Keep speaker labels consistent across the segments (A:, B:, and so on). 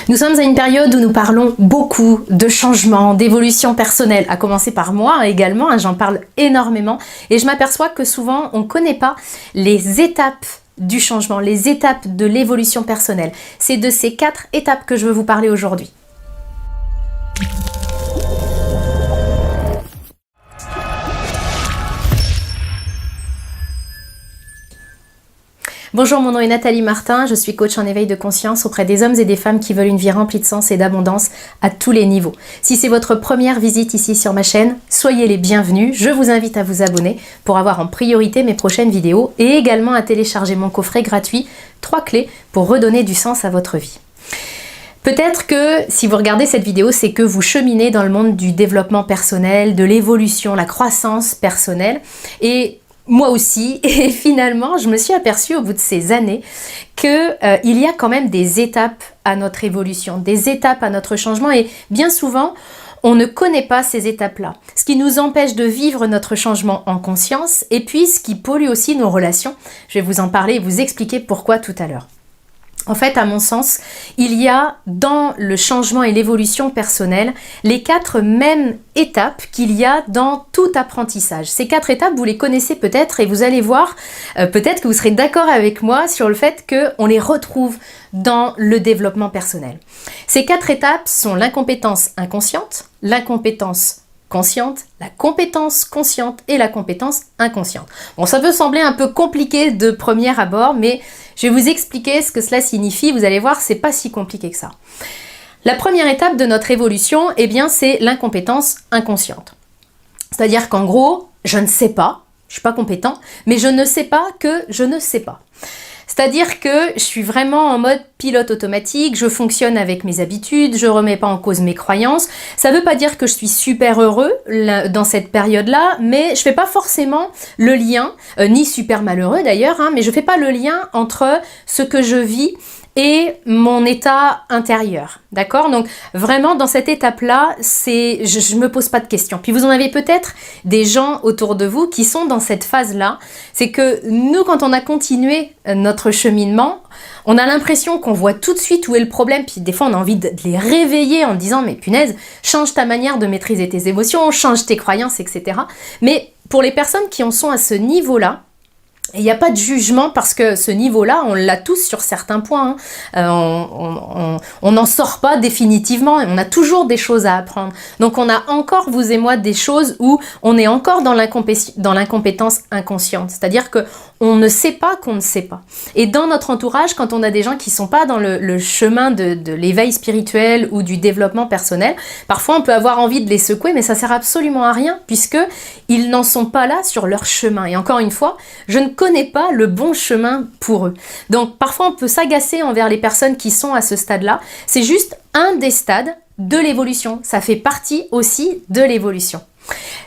A: Nous sommes à une période où nous parlons beaucoup de changements, d'évolution personnelle, à commencer par moi également, hein, j'en parle énormément et je m'aperçois que souvent on ne connaît pas les étapes du changement, les étapes de l'évolution personnelle. C'est de ces 4 étapes que je veux vous parler aujourd'hui. Bonjour, mon nom est Nathalie Martin, je suis coach en éveil de conscience auprès des hommes et des femmes qui veulent une vie remplie de sens et d'abondance à tous les niveaux. Si c'est votre première visite ici sur ma chaîne, soyez les bienvenus, je vous invite à vous abonner pour avoir en priorité mes prochaines vidéos et également à télécharger mon coffret gratuit 3 clés pour redonner du sens à votre vie. Peut-être que si vous regardez cette vidéo, c'est que vous cheminez dans le monde du développement personnel, de l'évolution, la croissance personnelle et moi aussi, et finalement, je me suis aperçue au bout de ces années qu'il y a quand même des étapes à notre évolution, des étapes à notre changement et bien souvent, on ne connaît pas ces étapes-là. Ce qui nous empêche de vivre notre changement en conscience et puis ce qui pollue aussi nos relations. Je vais vous en parler et vous expliquer pourquoi tout à l'heure. En fait, à mon sens, il y a dans le changement et l'évolution personnelle les 4 mêmes étapes qu'il y a dans tout apprentissage. Ces 4 étapes, vous les connaissez peut-être et vous allez voir, peut-être que vous serez d'accord avec moi sur le fait qu'on les retrouve dans le développement personnel. Ces 4 étapes sont l'incompétence inconsciente, l'incompétence consciente, la compétence consciente et la compétence inconsciente. Bon, ça peut sembler un peu compliqué de premier abord, mais je vais vous expliquer ce que cela signifie. Vous allez voir, c'est pas si compliqué que ça. La première étape de notre évolution, eh bien, c'est l'incompétence inconsciente. C'est-à-dire qu'en gros, je ne sais pas, je suis pas compétent, mais je ne sais pas que je ne sais pas. C'est-à-dire que je suis vraiment en mode pilote automatique, je fonctionne avec mes habitudes, je remets pas en cause mes croyances. Ça veut pas dire que je suis super heureux dans cette période-là, mais je fais pas forcément le lien, ni super malheureux d'ailleurs, hein, mais je fais pas le lien entre ce que je vis et mon état intérieur, d'accord? Donc vraiment dans cette étape-là, je me pose pas de questions. Puis vous en avez peut-être des gens autour de vous qui sont dans cette phase-là. C'est que nous, quand on a continué notre cheminement, on a l'impression qu'on voit tout de suite où est le problème. Puis des fois, on a envie de les réveiller en disant « mais punaise, change ta manière de maîtriser tes émotions, change tes croyances, etc. » Mais pour les personnes qui en sont à ce niveau-là, il n'y a pas de jugement parce que ce niveau-là, on l'a tous sur certains points. Hein. On n'en sort pas définitivement. On a toujours des choses à apprendre. Donc on a encore, vous et moi, des choses où on est encore dans l'incompétence inconsciente. C'est-à-dire qu'on ne sait pas qu'on ne sait pas. Et dans notre entourage, quand on a des gens qui ne sont pas dans le chemin de l'éveil spirituel ou du développement personnel, parfois on peut avoir envie de les secouer, mais ça ne sert absolument à rien puisqu'ils n'en sont pas là sur leur chemin. Et encore une fois, je ne connais pas le bon chemin pour eux. Donc parfois on peut s'agacer envers les personnes qui sont à ce stade-là. C'est juste un des stades de l'évolution. Ça fait partie aussi de l'évolution.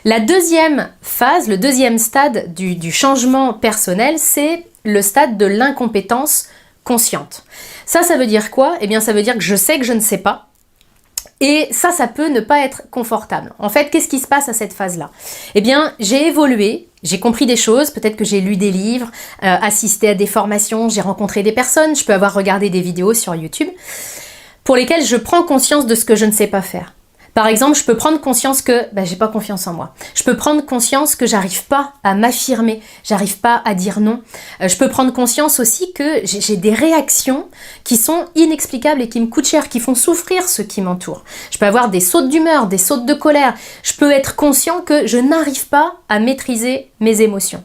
A: La deuxième phase, le deuxième stade du changement personnel, c'est le stade de l'incompétence consciente. Ça veut dire quoi? Eh bien ça veut dire que je sais que je ne sais pas. Et ça peut ne pas être confortable. En fait, qu'est-ce qui se passe à cette phase-là? Eh bien, j'ai évolué, j'ai compris des choses, peut-être que j'ai lu des livres, assisté à des formations, j'ai rencontré des personnes, je peux avoir regardé des vidéos sur YouTube, pour lesquelles je prends conscience de ce que je ne sais pas faire. Par exemple, je peux prendre conscience que j'ai pas confiance en moi. Je peux prendre conscience que j'arrive pas à m'affirmer, j'arrive pas à dire non. Je peux prendre conscience aussi que j'ai des réactions qui sont inexplicables et qui me coûtent cher, qui font souffrir ceux qui m'entourent. Je peux avoir des sautes d'humeur, des sautes de colère. Je peux être conscient que je n'arrive pas à maîtriser mes émotions.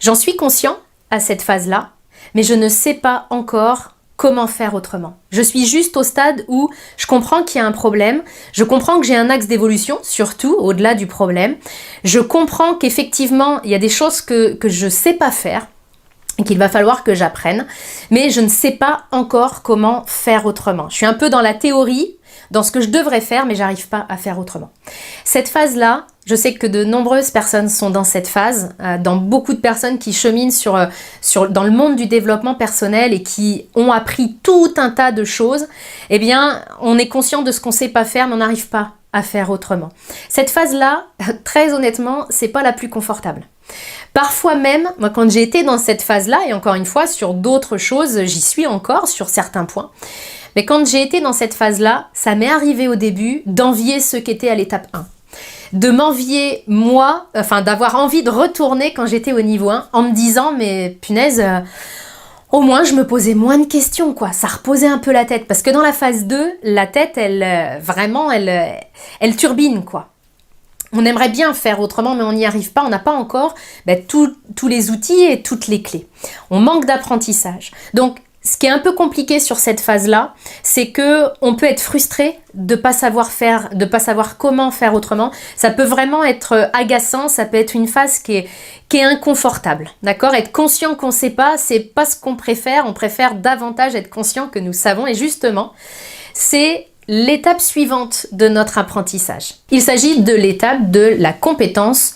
A: J'en suis conscient à cette phase-là, mais je ne sais pas encore comment faire autrement. Je suis juste au stade où je comprends qu'il y a un problème, je comprends que j'ai un axe d'évolution, surtout au-delà du problème. Je comprends qu'effectivement, il y a des choses que je ne sais pas faire et qu'il va falloir que j'apprenne, mais je ne sais pas encore comment faire autrement. Je suis un peu dans la théorie, dans ce que je devrais faire, mais j'arrive pas à faire autrement. Cette phase-là, je sais que de nombreuses personnes sont dans cette phase, dans beaucoup de personnes qui cheminent dans le monde du développement personnel et qui ont appris tout un tas de choses, eh bien, on est conscient de ce qu'on sait pas faire, mais on n'arrive pas à faire autrement. Cette phase-là, très honnêtement, c'est pas la plus confortable. Parfois même, moi quand j'ai été dans cette phase-là, et encore une fois sur d'autres choses, j'y suis encore sur certains points, Mais quand j'ai été dans cette phase-là, ça m'est arrivé au début d'envier ceux qui étaient à l'étape 1. De m'envier moi, enfin d'avoir envie de retourner quand j'étais au niveau 1 en me disant mais punaise, au moins je me posais moins de questions quoi, ça reposait un peu la tête parce que dans la phase 2, la tête elle vraiment elle turbine quoi. On aimerait bien faire autrement mais on n'y arrive pas, on n'a pas encore tous les outils et toutes les clés. On manque d'apprentissage. Donc ce qui est un peu compliqué sur cette phase-là, c'est que on peut être frustré de pas savoir faire, de pas savoir comment faire autrement. Ça peut vraiment être agaçant, ça peut être une phase qui est inconfortable, d'accord? Être conscient qu'on sait pas, c'est pas ce qu'on préfère. On préfère davantage être conscient que nous savons. Et justement, c'est l'étape suivante de notre apprentissage. Il s'agit de l'étape de la compétence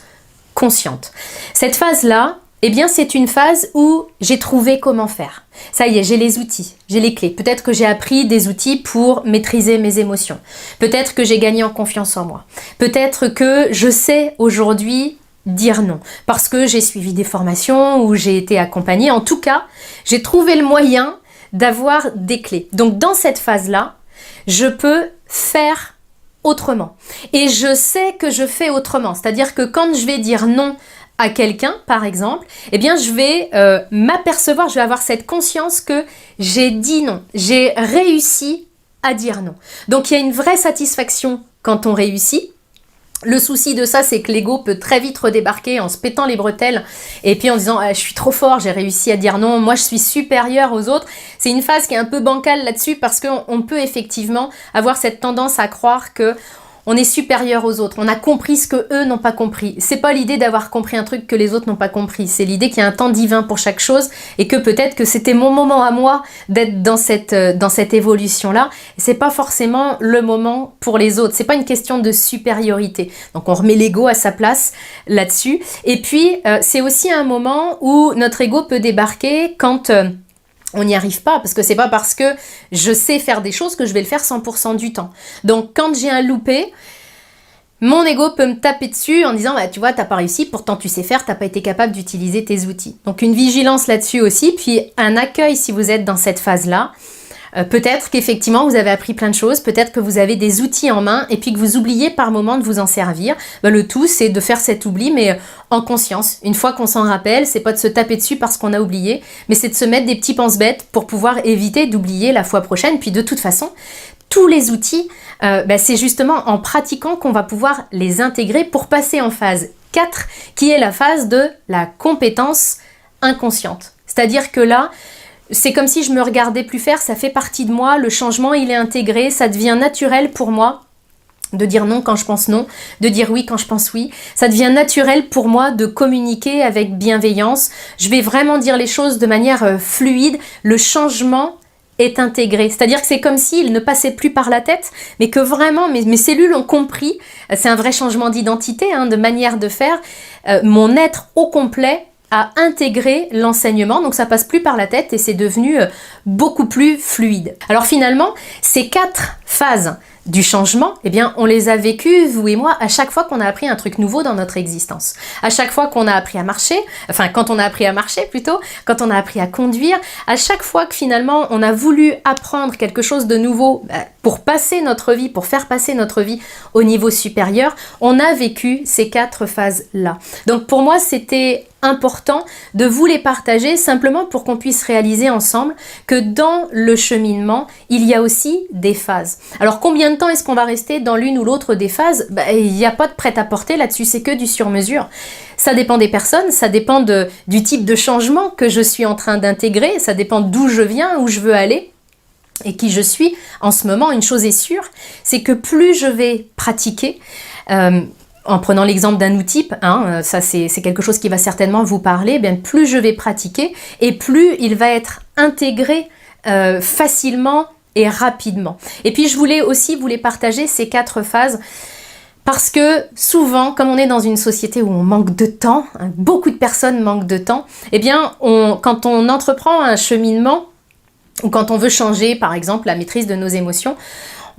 A: consciente. Cette phase-là, eh bien, c'est une phase où j'ai trouvé comment faire. Ça y est, j'ai les outils, j'ai les clés. Peut-être que j'ai appris des outils pour maîtriser mes émotions. Peut-être que j'ai gagné en confiance en moi. Peut-être que je sais aujourd'hui dire non parce que j'ai suivi des formations ou j'ai été accompagnée. En tout cas, j'ai trouvé le moyen d'avoir des clés. Donc, dans cette phase-là, je peux faire autrement. Et je sais que je fais autrement. C'est-à-dire que quand je vais dire non à quelqu'un, par exemple, eh bien, je vais m'apercevoir, je vais avoir cette conscience que j'ai dit non, j'ai réussi à dire non. Donc, il y a une vraie satisfaction quand on réussit. Le souci de ça, c'est que l'ego peut très vite redébarquer en se pétant les bretelles et puis en disant je suis trop fort, j'ai réussi à dire non, moi je suis supérieur aux autres. C'est une phase qui est un peu bancale là-dessus parce qu'on peut effectivement avoir cette tendance à croire que on est supérieur aux autres, on a compris ce que eux n'ont pas compris. C'est pas l'idée d'avoir compris un truc que les autres n'ont pas compris, c'est l'idée qu'il y a un temps divin pour chaque chose et que peut-être que c'était mon moment à moi d'être dans cette évolution-là. C'est pas forcément le moment pour les autres, c'est pas une question de supériorité. Donc on remet l'ego à sa place là-dessus. Et puis c'est aussi un moment où notre ego peut débarquer quand on n'y arrive pas, parce que c'est pas parce que je sais faire des choses que je vais le faire 100% du temps. Donc quand j'ai un loupé, mon ego peut me taper dessus en disant tu vois, t'as pas réussi, pourtant tu sais faire, t'as pas été capable d'utiliser tes outils. Donc une vigilance là-dessus aussi, puis un accueil si vous êtes dans cette phase-là. Peut-être qu'effectivement vous avez appris plein de choses, peut-être que vous avez des outils en main et puis que vous oubliez par moment de vous en servir. Le tout c'est de faire cet oubli mais en conscience. Une fois qu'on s'en rappelle, c'est pas de se taper dessus parce qu'on a oublié, mais c'est de se mettre des petits pense-bêtes pour pouvoir éviter d'oublier la fois prochaine. Puis de toute façon, tous les outils, c'est justement en pratiquant qu'on va pouvoir les intégrer pour passer en phase 4 qui est la phase de la compétence inconsciente. C'est-à-dire que là, c'est comme si je me regardais plus faire, ça fait partie de moi, le changement il est intégré, ça devient naturel pour moi de dire non quand je pense non, de dire oui quand je pense oui. Ça devient naturel pour moi de communiquer avec bienveillance. Je vais vraiment dire les choses de manière fluide. Le changement est intégré. C'est-à-dire que c'est comme s'il ne passait plus par la tête, mais que vraiment mes cellules ont compris. C'est un vrai changement d'identité, de manière de faire. Mon être au complet à intégrer l'enseignement, donc ça passe plus par la tête et c'est devenu beaucoup plus fluide. Alors finalement, ces 4 phases du changement, eh bien, on les a vécues, vous et moi, à chaque fois qu'on a appris un truc nouveau dans notre existence. À chaque fois qu'on a appris à marcher, quand on a appris à marcher plutôt, quand on a appris à conduire, à chaque fois que finalement on a voulu apprendre quelque chose de nouveau pour passer notre vie, pour faire passer notre vie au niveau supérieur, on a vécu ces 4 phases-là. Donc pour moi, c'était important de vous les partager simplement pour qu'on puisse réaliser ensemble que dans le cheminement, il y a aussi des phases. Alors combien de temps est-ce qu'on va rester dans l'une ou l'autre des phases? Il n'y a pas de prêt-à-porter là-dessus, c'est que du sur-mesure. Ça dépend des personnes, ça dépend du type de changement que je suis en train d'intégrer, ça dépend d'où je viens, où je veux aller et qui je suis en ce moment. Une chose est sûre, c'est que plus je vais pratiquer, en prenant l'exemple d'un outil, ça c'est quelque chose qui va certainement vous parler, bien plus je vais pratiquer et plus il va être intégré facilement et rapidement. Et puis je voulais aussi vous les partager, ces 4 phases, parce que souvent, comme on est dans une société où on manque de temps, beaucoup de personnes manquent de temps, eh bien quand on entreprend un cheminement, ou quand on veut changer par exemple la maîtrise de nos émotions,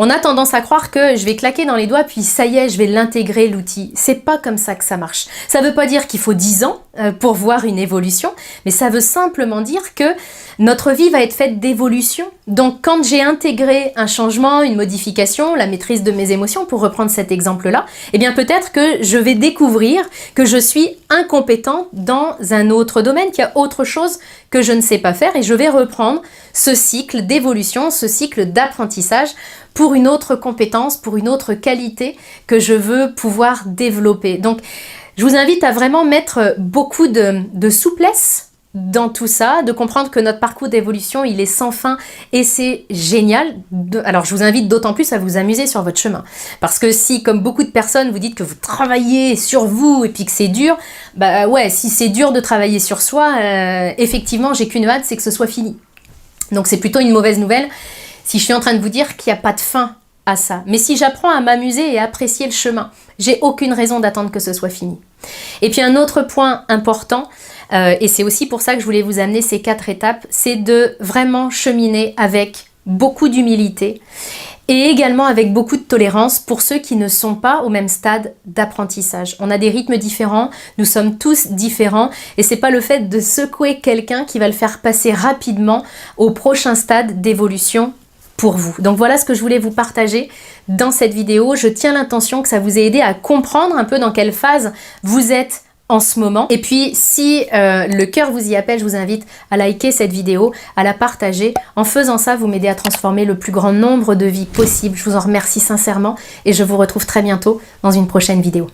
A: On a tendance à croire que je vais claquer dans les doigts puis ça y est, je vais l'intégrer l'outil. C'est pas comme ça que ça marche. Ça veut pas dire qu'il faut 10 ans pour voir une évolution, mais ça veut simplement dire que notre vie va être faite d'évolution. Donc quand j'ai intégré un changement, une modification, la maîtrise de mes émotions, pour reprendre cet exemple-là, eh bien peut-être que je vais découvrir que je suis incompétent dans un autre domaine, qu'il y a autre chose que je ne sais pas faire et je vais reprendre ce cycle d'évolution, ce cycle d'apprentissage pour une autre compétence, pour une autre qualité que je veux pouvoir développer. Donc je vous invite à vraiment mettre beaucoup de souplesse dans tout ça, de comprendre que notre parcours d'évolution, il est sans fin et c'est génial. Alors je vous invite d'autant plus à vous amuser sur votre chemin. Parce que si, comme beaucoup de personnes, vous dites que vous travaillez sur vous et puis que c'est dur, bah ouais, si c'est dur de travailler sur soi, effectivement, j'ai qu'une hâte, c'est que ce soit fini. Donc c'est plutôt une mauvaise nouvelle si je suis en train de vous dire qu'il n'y a pas de fin à ça. Mais si j'apprends à m'amuser et à apprécier le chemin, j'ai aucune raison d'attendre que ce soit fini. Et puis un autre point important, et c'est aussi pour ça que je voulais vous amener ces 4 étapes, c'est de vraiment cheminer avec beaucoup d'humilité et également avec beaucoup de tolérance pour ceux qui ne sont pas au même stade d'apprentissage. On a des rythmes différents, nous sommes tous différents et c'est pas le fait de secouer quelqu'un qui va le faire passer rapidement au prochain stade d'évolution pour vous. Donc voilà ce que je voulais vous partager dans cette vidéo. Je tiens l'intention que ça vous ait aidé à comprendre un peu dans quelle phase vous êtes en ce moment. Et puis si le cœur vous y appelle, je vous invite à liker cette vidéo, à la partager. En faisant ça, vous m'aidez à transformer le plus grand nombre de vies possible. Je vous en remercie sincèrement et je vous retrouve très bientôt dans une prochaine vidéo.